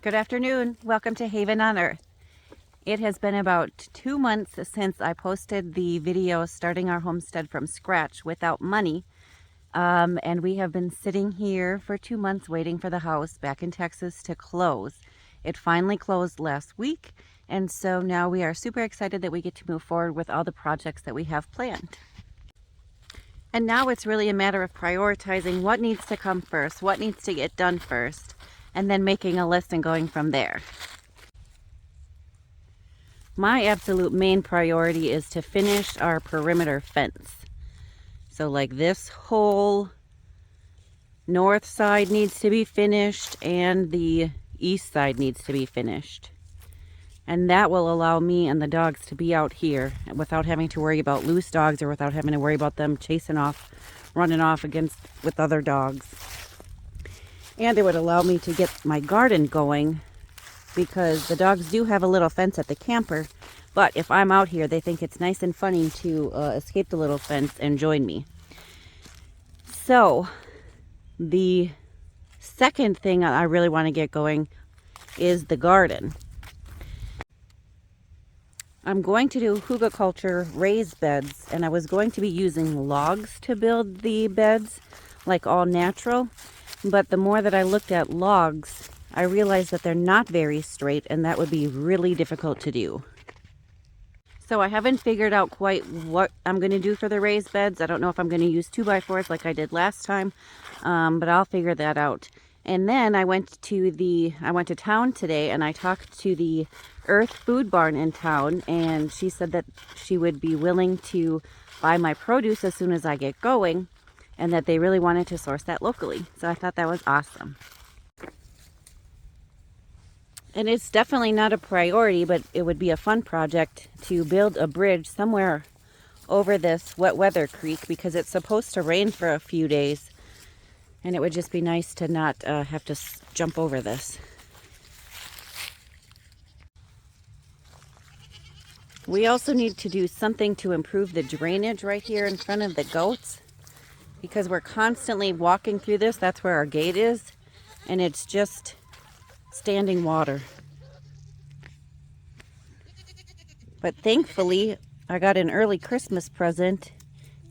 Good afternoon. Welcome to Haven on Earth. It has been about 2 months since I posted the video starting our homestead from scratch without money. And we have been sitting here for 2 months waiting for the house back in Texas to close. It finally closed last week, and so now we are super excited that we get to move forward with all the projects that we have planned. And now it's really a matter of prioritizing what needs to come first, what needs to get done first, and then making a list and going from there. My absolute main priority is to finish our perimeter fence. So like this whole north side needs to be finished and the east side needs to be finished. And that will allow me and the dogs to be out here without having to worry about loose dogs or without having to worry about them chasing off, running off with other dogs. And it would allow me to get my garden going because the dogs do have a little fence at the camper. But if I'm out here, they think it's nice and funny to escape the little fence and join me. So the second thing I really want to get going is the garden. I'm going to do hugelkultur raised beds, and I was going to be using logs to build the beds, like all natural. But the more that I looked at logs, I realized that they're not very straight, and that would be really difficult to do. So I haven't figured out quite what I'm going to do for the raised beds. I don't know if I'm going to use 2x4s like I did last time, but I'll figure that out. And then I went to town today, and I talked to the Earth Food Barn in town, and she said that she would be willing to buy my produce as soon as I get going, and that they really wanted to source that locally. So I thought that was awesome. And it's definitely not a priority, but it would be a fun project to build a bridge somewhere over this wet weather creek because it's supposed to rain for a few days. And it would just be nice to not have to jump over this. We also need to do something to improve the drainage right here in front of the goats, because we're constantly walking through this. That's where our gate is, and it's just standing water. But thankfully, I got an early Christmas present,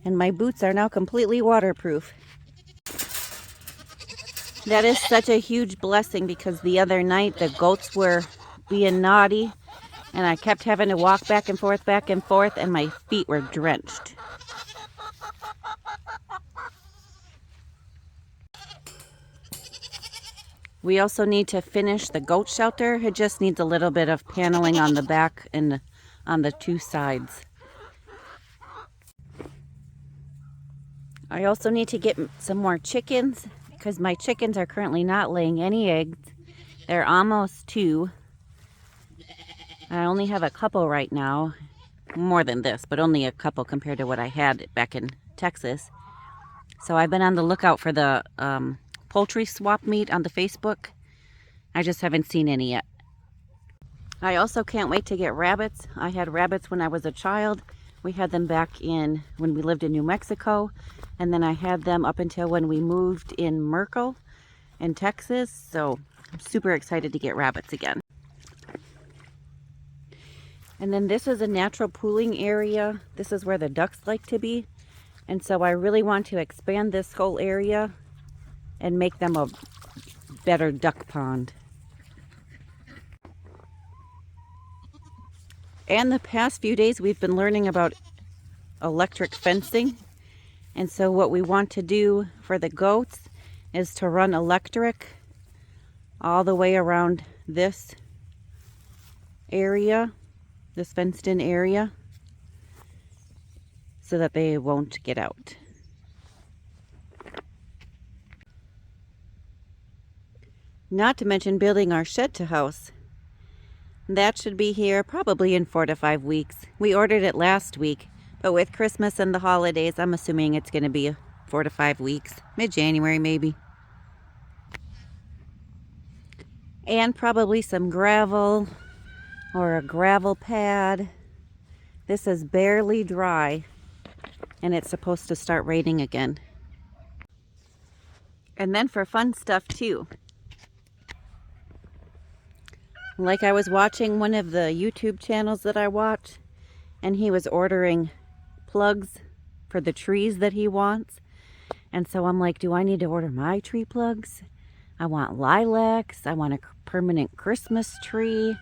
and my boots are now completely waterproof. That is such a huge blessing because the other night the goats were being naughty, and I kept having to walk back and forth, and my feet were drenched. We also need to finish the goat shelter. It just needs a little bit of paneling on the back and on the two sides. I also need to get some more chickens because my chickens are currently not laying any eggs. They're almost 2. I only have a couple right now. More than this, but only a couple compared to what I had back in Texas. So I've been on the lookout for the poultry swap meet on the Facebook. I just haven't seen any yet. I also can't wait to get rabbits. I had rabbits when I was a child. We had them back when we lived in New Mexico, and then I had them up until when we moved in Merkel in Texas. So I'm super excited to get rabbits again. And then this is a natural pooling area. This is where the ducks like to be. And so I really want to expand this whole area and make them a better duck pond. And the past few days we've been learning about electric fencing. And so what we want to do for the goats is to run electric all the way around this area, this fenced in area, so that they won't get out. Not to mention building our shed to house. That should be here probably in 4 to 5 weeks. We ordered it last week, but with Christmas and the holidays, I'm assuming it's going to be 4 to 5 weeks, mid-January maybe. And probably some gravel or a gravel pad. This is barely dry, and it's supposed to start raining again. And then for fun stuff too. Like I was watching one of the YouTube channels that I watch, and he was ordering plugs for the trees that he wants. And so I'm like, do I need to order my tree plugs? I want lilacs. I want a permanent Christmas tree.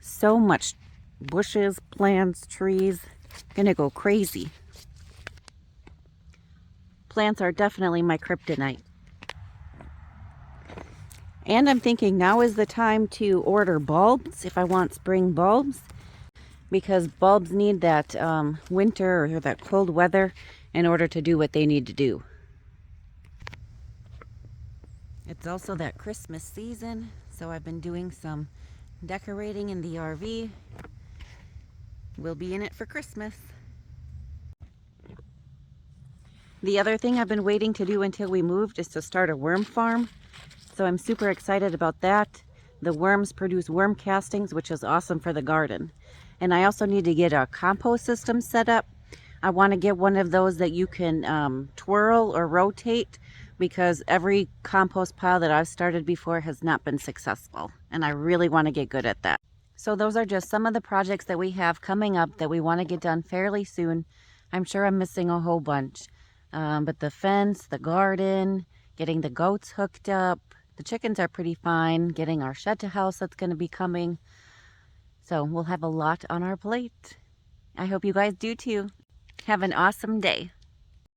So much bushes, plants, trees. Gonna go crazy. Plants are definitely my kryptonite. And I'm thinking now is the time to order bulbs if I want spring bulbs, because bulbs need that winter or that cold weather in order to do what they need to do. It's also that Christmas season, so I've been doing some decorating in the RV. We'll be in it for Christmas. The other thing I've been waiting to do until we moved is to start a worm farm. So I'm super excited about that. The worms produce worm castings, which is awesome for the garden. And I also need to get a compost system set up. I want to get one of those that you can twirl or rotate, because every compost pile that I've started before has not been successful. And I really want to get good at that. So those are just some of the projects that we have coming up that we want to get done fairly soon. I'm sure I'm missing a whole bunch. But the fence, the garden, getting the goats hooked up, the chickens are pretty fine, getting our shed to house that's going to be coming. So we'll have a lot on our plate. I hope you guys do too. Have an awesome day.